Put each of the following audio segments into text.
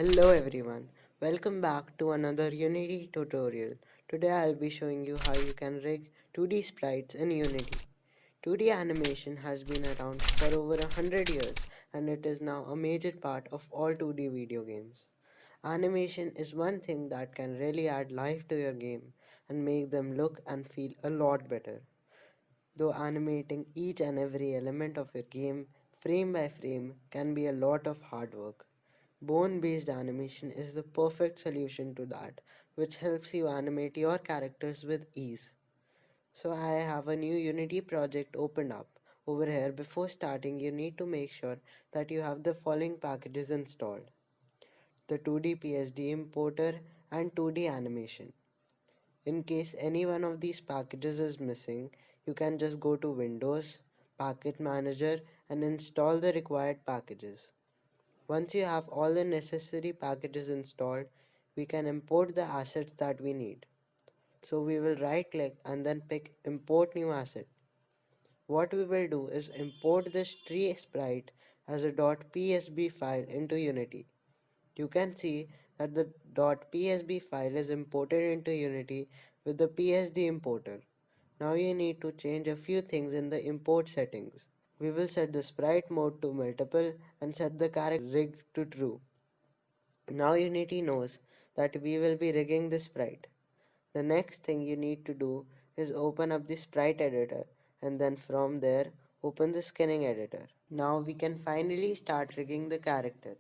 Hello everyone, welcome back to another Unity tutorial. Today I'll be showing you how you can rig 2D sprites in Unity. 2D animation has been around for over 100 years and it is now a major part of all 2D video games. Animation is one thing that can really add life to your game and make them look and feel a lot better. Though animating each and every element of your game frame by frame can be a lot of hard work. Bone based animation is the perfect solution to that, which helps you animate your characters with ease. So, I have a new Unity project opened up. Over here, before starting, you need to make sure that you have the following packages installed: the 2D PSD importer and 2D animation. In case any one of these packages is missing, you can just go to Windows, Package Manager, and install the required packages. Once you have all the necessary packages installed, we can import the assets that we need. So we will right click and then pick import new asset. What we will do is import this tree sprite as a .psb file into Unity. You can see that the .psb file is imported into Unity with the PSD importer. Now you need to change a few things in the import settings. We will set the sprite mode to multiple and set the character rig to true. Now Unity knows that we will be rigging the sprite. The next thing you need to do is open up the sprite editor and then from there open the skinning editor. Now we can finally start rigging the character.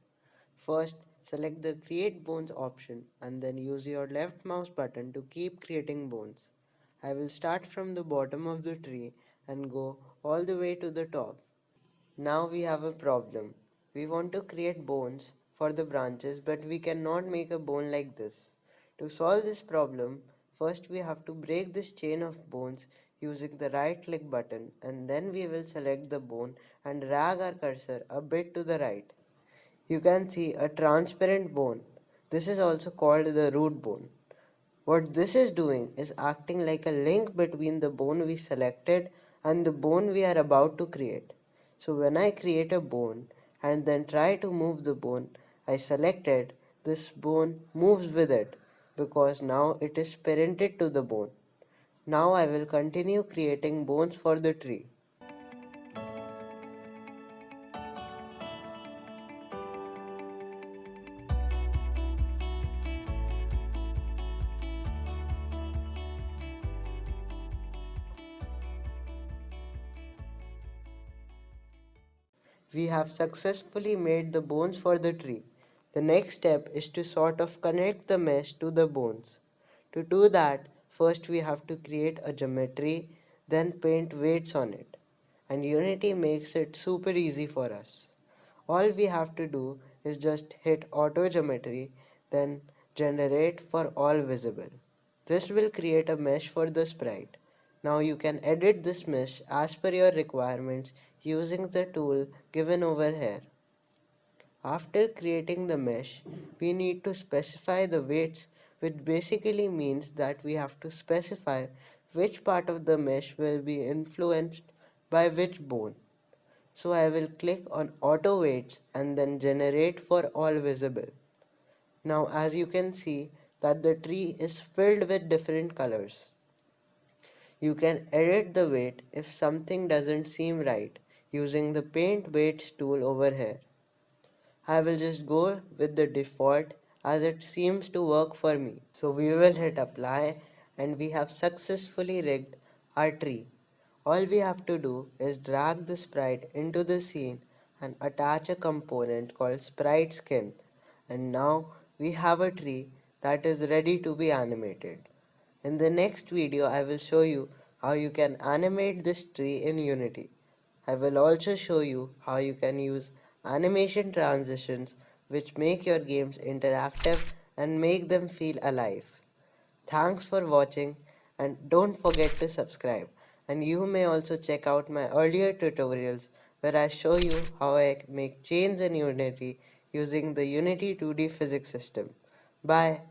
First, select the create bones option and then use your left mouse button to keep creating bones. I will start from the bottom of the tree and go all the way to the top. Now we have a problem. We want to create bones for the branches, but we cannot make a bone like this. To solve this problem, first we have to break this chain of bones using the right click button, and then we will select the bone and drag our cursor a bit to the right. You can see a transparent bone. This is also called the root bone. What this is doing is acting like a link between the bone we selected and the bone we are about to create. So when I create a bone and then try to move the bone I selected, this bone moves with it because now it is parented to the bone. Now I will continue creating bones for the tree. We have successfully made the bones for the tree. The next step is to sort of connect the mesh to the bones. To do that, first we have to create a geometry, then paint weights on it. And Unity makes it super easy for us. All we have to do is just hit auto geometry, then generate for all visible. This will create a mesh for the sprite. Now you can edit this mesh as per your requirements using the tool given over here. After creating the mesh, we need to specify the weights, which basically means that we have to specify which part of the mesh will be influenced by which bone. So I will click on auto weights and then generate for all visible. Now as you can see that the tree is filled with different colors. You can edit the weight if something doesn't seem right using the paint weights tool over here. I will just go with the default as it seems to work for me. So we will hit apply and we have successfully rigged our tree. All we have to do is drag the sprite into the scene and attach a component called sprite skin. And now we have a tree that is ready to be animated. In the next video, I will show you how you can animate this tree in Unity. I will also show you how you can use animation transitions which make your games interactive and make them feel alive. Thanks for watching and don't forget to subscribe. And you may also check out my earlier tutorials where I show you how I make chains in Unity using the Unity 2D physics system. Bye.